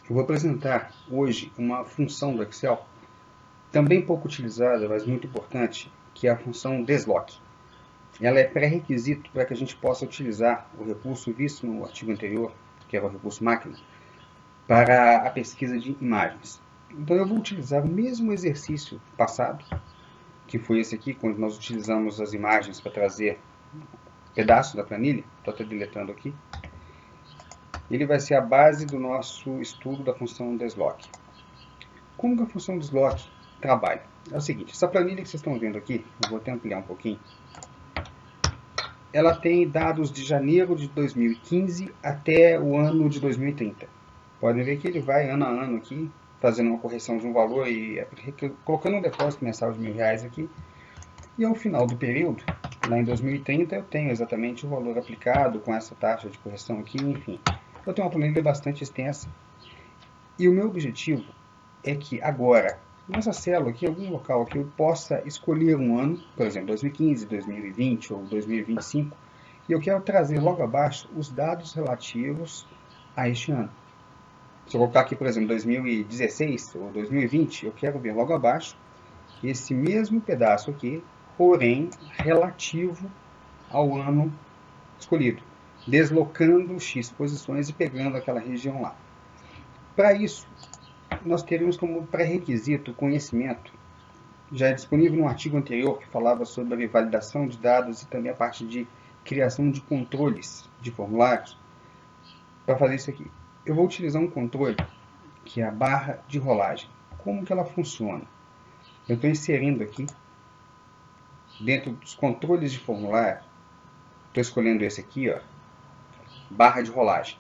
Eu vou apresentar hoje uma função do Excel, também pouco utilizada, mas muito importante, que é a função desloc. Ela é pré-requisito para que a gente possa utilizar o recurso visto no artigo anterior, que é o recurso máquina, para a pesquisa de imagens. Então eu vou utilizar o mesmo exercício passado, que foi esse aqui, quando nós utilizamos as imagens para trazer pedaços da planilha. Estou até deletando aqui. Ele vai ser a base do nosso estudo da função desloc. Como que a função desloc trabalha? É o seguinte, essa planilha que vocês estão vendo aqui, eu vou até ampliar um pouquinho, ela tem dados de janeiro de 2015 até o ano de 2030. Podem ver que ele vai ano a ano aqui, fazendo uma correção de um valor e colocando um depósito mensal de R$1.000 aqui. E ao final do período, lá em 2030, eu tenho exatamente o valor aplicado com essa taxa de correção aqui, enfim. Eu tenho uma planilha bastante extensa. E o meu objetivo é que agora, nessa célula aqui, em algum local aqui, eu possa escolher um ano, por exemplo, 2015, 2020 ou 2025, e eu quero trazer logo abaixo os dados relativos a este ano. Se eu colocar aqui, por exemplo, 2016 ou 2020, eu quero ver logo abaixo esse mesmo pedaço aqui, porém relativo ao ano escolhido, deslocando X posições e pegando aquela região lá. Para isso, nós teremos como pré-requisito o conhecimento, já é disponível no artigo anterior que falava sobre validação de dados e também a parte de criação de controles de formulários. Para fazer isso aqui, eu vou utilizar um controle que é a barra de rolagem. Como que ela funciona? Eu estou inserindo aqui, dentro dos controles de formulário, estou escolhendo esse aqui, ó, barra de rolagem.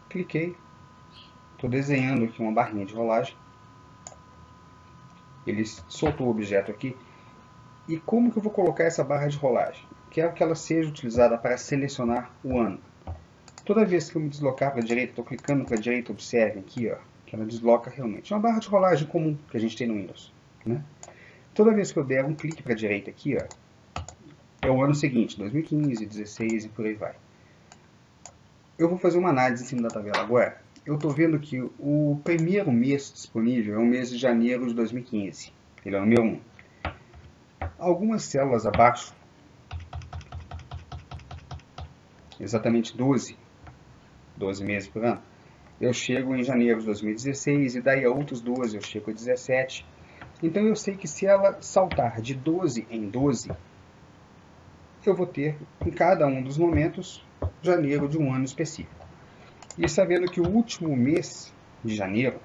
Cliquei, estou desenhando aqui uma barrinha de rolagem. Ele soltou o objeto aqui. E como que eu vou colocar essa barra de rolagem? Quero que ela seja utilizada para selecionar o ano. Toda vez que eu me deslocar para a direita, estou clicando para a direita, observem aqui, ó, que ela desloca realmente. É uma barra de rolagem comum que a gente tem no Windows, né? Toda vez que eu der um clique para a direita aqui, ó, é o ano seguinte, 2015, 16 e por aí vai. Eu vou fazer uma análise em cima da tabela agora. Eu estou vendo que o primeiro mês disponível é o mês de janeiro de 2015. Ele é o número 1. Algumas células abaixo, exatamente 12 meses por ano, eu chego em janeiro de 2016 e daí a outros 12 eu chego a 17. Então eu sei que se ela saltar de 12 em 12, eu vou ter em cada um dos momentos janeiro de um ano específico. E sabendo que o último mês de janeiro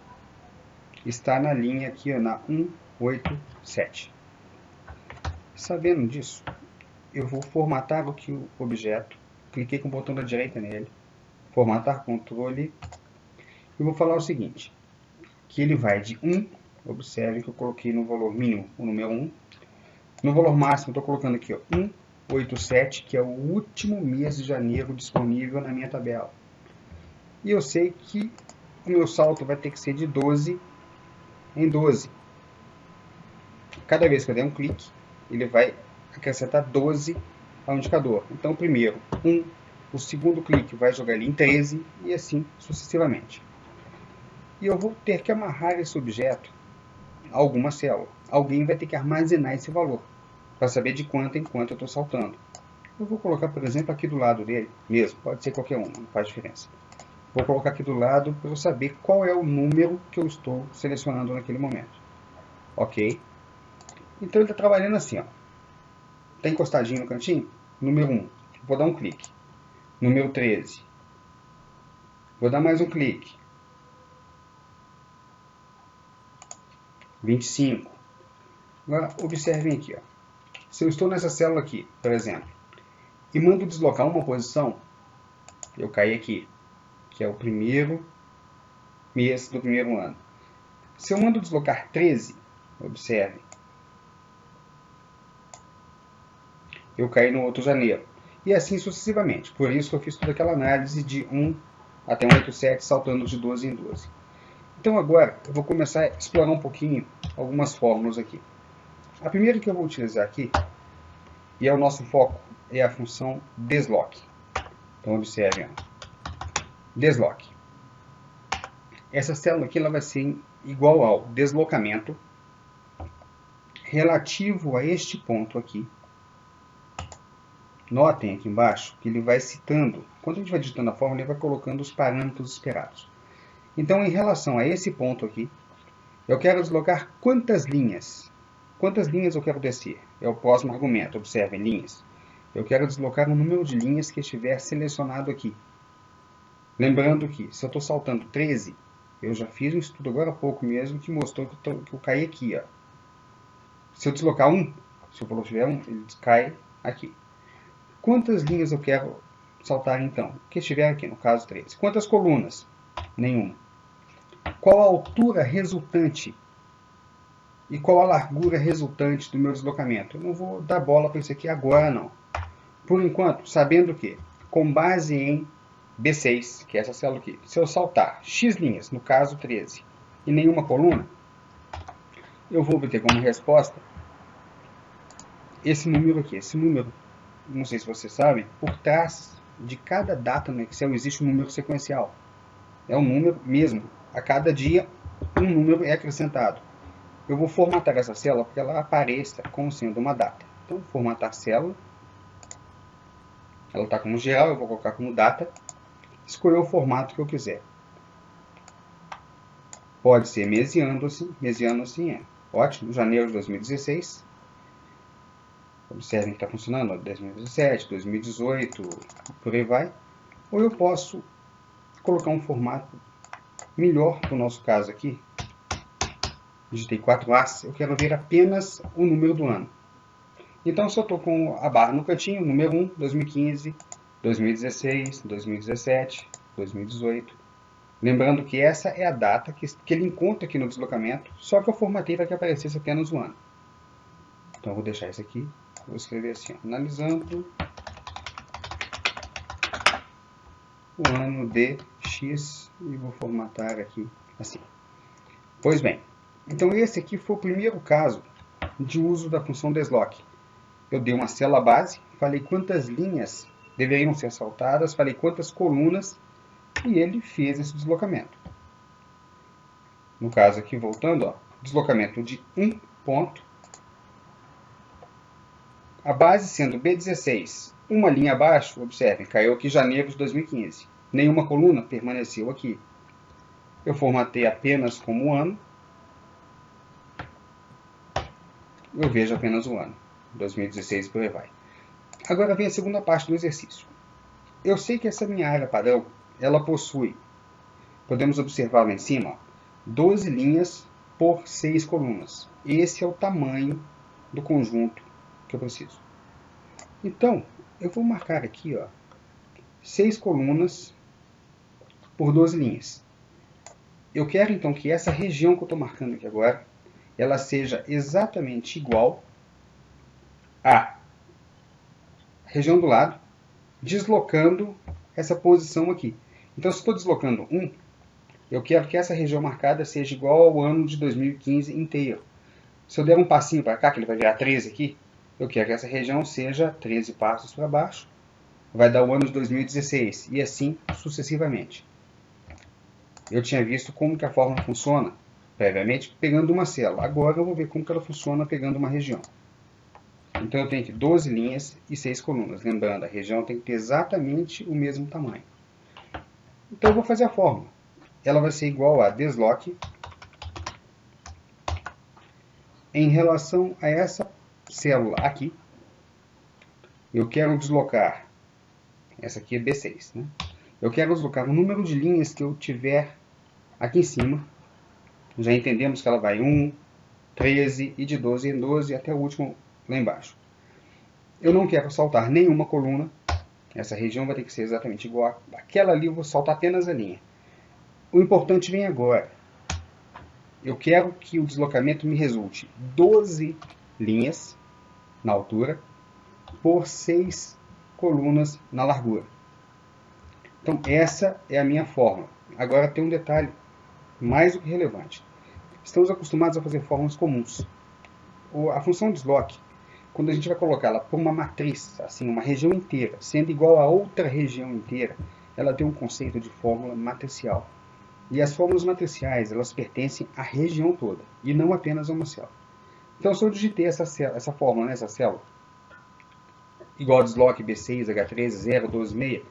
está na linha aqui, na 187. Sabendo disso, eu vou formatar aqui o objeto, cliquei com o botão da direita nele, formatar controle, e vou falar o seguinte, que ele vai de 1, observe que eu coloquei no valor mínimo o número 1, no valor máximo estou colocando aqui, ó, 187, que é o último mês de janeiro disponível na minha tabela. E eu sei que o meu salto vai ter que ser de 12 em 12. Cada vez que eu der um clique, ele vai acrescentar 12 ao indicador. Então, primeiro 1, o segundo clique vai jogar ele em 13 e assim sucessivamente. E eu vou ter que amarrar esse objeto a alguma célula. Alguém vai ter que armazenar esse valor para saber de quanto em quanto eu estou saltando. Eu vou colocar, por exemplo, aqui do lado dele mesmo. Pode ser qualquer um, não faz diferença. Vou colocar aqui do lado para eu saber qual é o número que eu estou selecionando naquele momento. Ok? Então ele está trabalhando assim, ó. Está encostadinho no cantinho? Número 1. Vou dar um clique. Número 13. Vou dar mais um clique. 25. Agora, observem aqui, ó. Se eu estou nessa célula aqui, por exemplo, e mando deslocar uma posição, eu caí aqui, que é o primeiro mês do primeiro ano. Se eu mando deslocar 13, observe, eu caí no outro janeiro. E assim sucessivamente. Por isso que eu fiz toda aquela análise de 1 até 187, saltando de 12 em 12. Então agora eu vou começar a explorar um pouquinho algumas fórmulas aqui. A primeira que eu vou utilizar aqui, e é o nosso foco, é a função desloc. Então observem, ó. Desloc. essa célula aqui ela vai ser igual ao deslocamento relativo a este ponto aqui. Notem aqui embaixo que ele vai citando, quando a gente vai digitando a fórmula, ele vai colocando os parâmetros esperados. Então, em relação a esse ponto aqui, eu quero deslocar quantas linhas? Quantas linhas eu quero descer? É o próximo argumento. Observem, linhas. Eu quero deslocar o número de linhas que estiver selecionado aqui. Lembrando que, se eu estou saltando 13, eu já fiz um estudo agora há pouco mesmo que mostrou que eu caí aqui. Ó. Se eu deslocar 1, se o valor tiver 1, ele cai aqui. Quantas linhas eu quero saltar então? Que estiver aqui, no caso 13. Quantas colunas? Nenhuma. Qual a altura resultante e qual a largura resultante do meu deslocamento? Eu não vou dar bola para isso aqui agora, não. Por enquanto, sabendo que, com base em B6, que é essa célula aqui, se eu saltar X linhas, no caso 13, e nenhuma coluna, eu vou obter como resposta esse número aqui. Esse número, não sei se vocês sabem, por trás de cada data no Excel existe um número sequencial. É um número mesmo. A cada dia, um número é acrescentado. Eu vou formatar essa célula para que ela apareça como sendo uma data. Então, formatar célula. Ela está como geral, eu vou colocar como data. Escolher o formato que eu quiser. Pode ser mesiano assim é. Ótimo, janeiro de 2016. Observem que está funcionando, 2017, 2018, por aí vai. Ou eu posso colocar um formato melhor para o nosso caso aqui. Digitei 4As, eu quero ver apenas o número do ano. Então, se eu estou com a barra no cantinho, número 1, 2015, 2016, 2017, 2018. Lembrando que essa é a data que ele encontra aqui no deslocamento, só que eu formatei para que aparecesse apenas o ano. Então, eu vou deixar isso aqui. Vou escrever assim, ó, analisando o ano de X e vou formatar aqui assim. Pois bem, então esse aqui foi o primeiro caso de uso da função desloque. Eu dei uma célula base, falei quantas linhas deveriam ser saltadas, falei quantas colunas e ele fez esse deslocamento. No caso aqui, voltando, ó, deslocamento de um ponto. A base sendo B16, uma linha abaixo, observem, caiu aqui janeiro de 2015. Nenhuma coluna permaneceu aqui. Eu formatei apenas como ano. Eu vejo apenas o ano, 2016 e por aí vai. Agora vem a segunda parte do exercício. Eu sei que essa minha área padrão, ela possui, podemos observar lá em cima, ó, 12 linhas por 6 colunas. Esse é o tamanho do conjunto que eu preciso. Então, eu vou marcar aqui, ó, 6 colunas por 12 linhas. Eu quero então que essa região que eu estou marcando aqui agora, ela seja exatamente igual à região do lado, deslocando essa posição aqui. Então, se estou deslocando 1, eu quero que essa região marcada seja igual ao ano de 2015 inteiro. Se eu der um passinho para cá, que ele vai virar 13 aqui, eu quero que essa região seja 13 passos para baixo. Vai dar o ano de 2016 e assim sucessivamente. Eu tinha visto como que a fórmula funciona previamente pegando uma célula. Agora eu vou ver como que ela funciona pegando uma região. Então eu tenho aqui 12 linhas e 6 colunas. Lembrando, a região tem que ter exatamente o mesmo tamanho. Então eu vou fazer a fórmula. Ela vai ser igual a desloque em relação a essa célula aqui. Eu quero deslocar, essa aqui é B6, né? Eu quero deslocar o número de linhas que eu tiver aqui em cima. Já entendemos que ela vai 1, 13 e de 12 em 12 até o último lá embaixo. Eu não quero saltar nenhuma coluna. Essa região vai ter que ser exatamente igual àquela ali, eu vou saltar apenas a linha. O importante vem agora. Eu quero que o deslocamento me resulte 12 linhas na altura por 6 colunas na largura. Então, essa é a minha fórmula. Agora tem um detalhe mais do que relevante. Estamos acostumados a fazer fórmulas comuns. A função desloque, quando a gente vai colocá-la por uma matriz, assim, uma região inteira, sendo igual a outra região inteira, ela tem um conceito de fórmula matricial. E as fórmulas matriciais, elas pertencem à região toda, e não apenas a uma célula. Então, se eu digitei essa fórmula nessa célula, igual a desloque B6, H13, 0, 12, 6,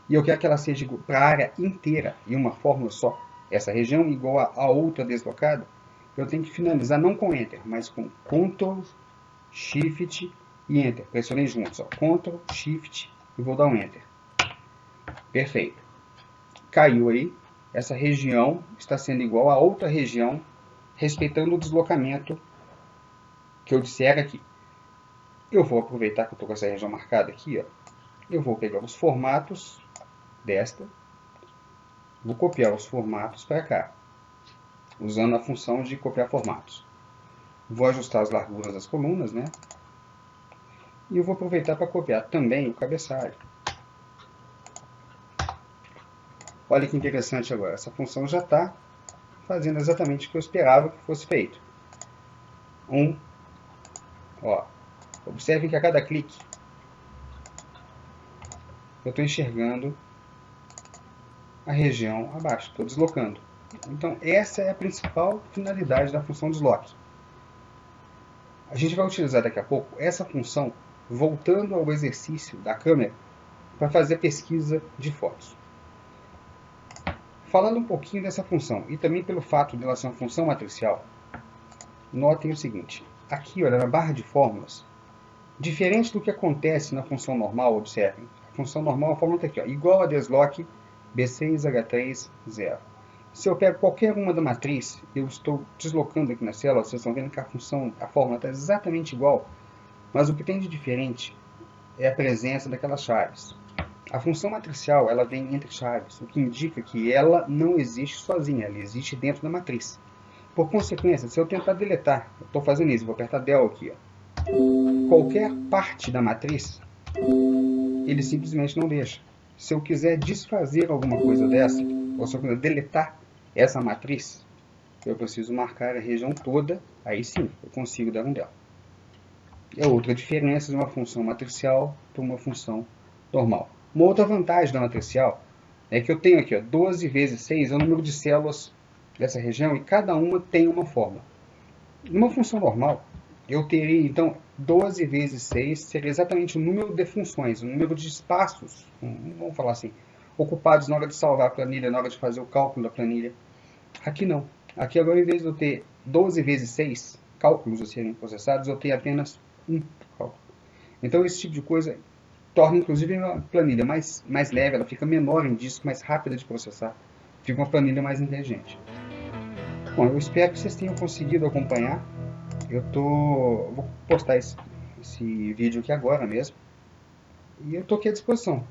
e eu quero que ela seja para a área inteira, em uma fórmula só, essa região igual a outra deslocada, eu tenho que finalizar não com Enter, mas com Ctrl, Shift e Enter. Pressionei juntos, ó. Ctrl, Shift e vou dar um Enter. Perfeito. Caiu aí. Essa região está sendo igual a outra região, respeitando o deslocamento que eu disser aqui. Eu vou aproveitar que eu estou com essa região marcada aqui, ó. Eu vou pegar os formatos desta, vou copiar os formatos para cá, usando a função de copiar formatos. Vou ajustar as larguras das colunas, né? E eu vou aproveitar para copiar também o cabeçalho. Olha que interessante agora, essa função já está fazendo exatamente o que eu esperava que fosse feito. Ó, observe que a cada clique eu estou enxergando a região abaixo, estou deslocando. Então essa é a principal finalidade da função desloque. A gente vai utilizar daqui a pouco essa função voltando ao exercício da câmera para fazer pesquisa de fotos. Falando um pouquinho dessa função, e também pelo fato de ela ser uma função matricial, notem o seguinte, aqui olha, na barra de fórmulas, diferente do que acontece na função normal, observem, a função normal, a fórmula está aqui, ó, igual a desloque B6, H3, 0. Se eu pego qualquer uma da matriz, eu estou deslocando aqui na célula, vocês estão vendo que a fórmula está exatamente igual, mas o que tem de diferente é a presença daquelas chaves. A função matricial, ela vem entre chaves, o que indica que ela não existe sozinha, ela existe dentro da matriz. Por consequência, se eu tentar deletar, eu estou fazendo isso, vou apertar Del aqui, ó, qualquer parte da matriz, ele simplesmente não deixa. Se eu quiser desfazer alguma coisa dessa, ou se eu quiser deletar essa matriz, eu preciso marcar a região toda, aí sim, eu consigo dar um Del. É outra diferença de uma função matricial para uma função normal. Uma outra vantagem da matricial é que eu tenho aqui, ó, 12 vezes 6 é o número de células dessa região e cada uma tem uma fórmula. Numa função normal, eu teria, então, 12 vezes 6 seria exatamente o número de funções, o número de espaços, vamos falar assim, ocupados na hora de salvar a planilha, na hora de fazer o cálculo da planilha. Aqui não. Aqui agora, em vez de eu ter 12 vezes 6 cálculos a serem processados, eu tenho apenas um cálculo. Então, esse tipo de coisa torna, inclusive, a planilha mais leve, ela fica menor em disco, mais rápida de processar. Fica uma planilha mais inteligente. Bom, eu espero que vocês tenham conseguido acompanhar. Vou postar esse vídeo aqui agora mesmo. E eu estou aqui à disposição.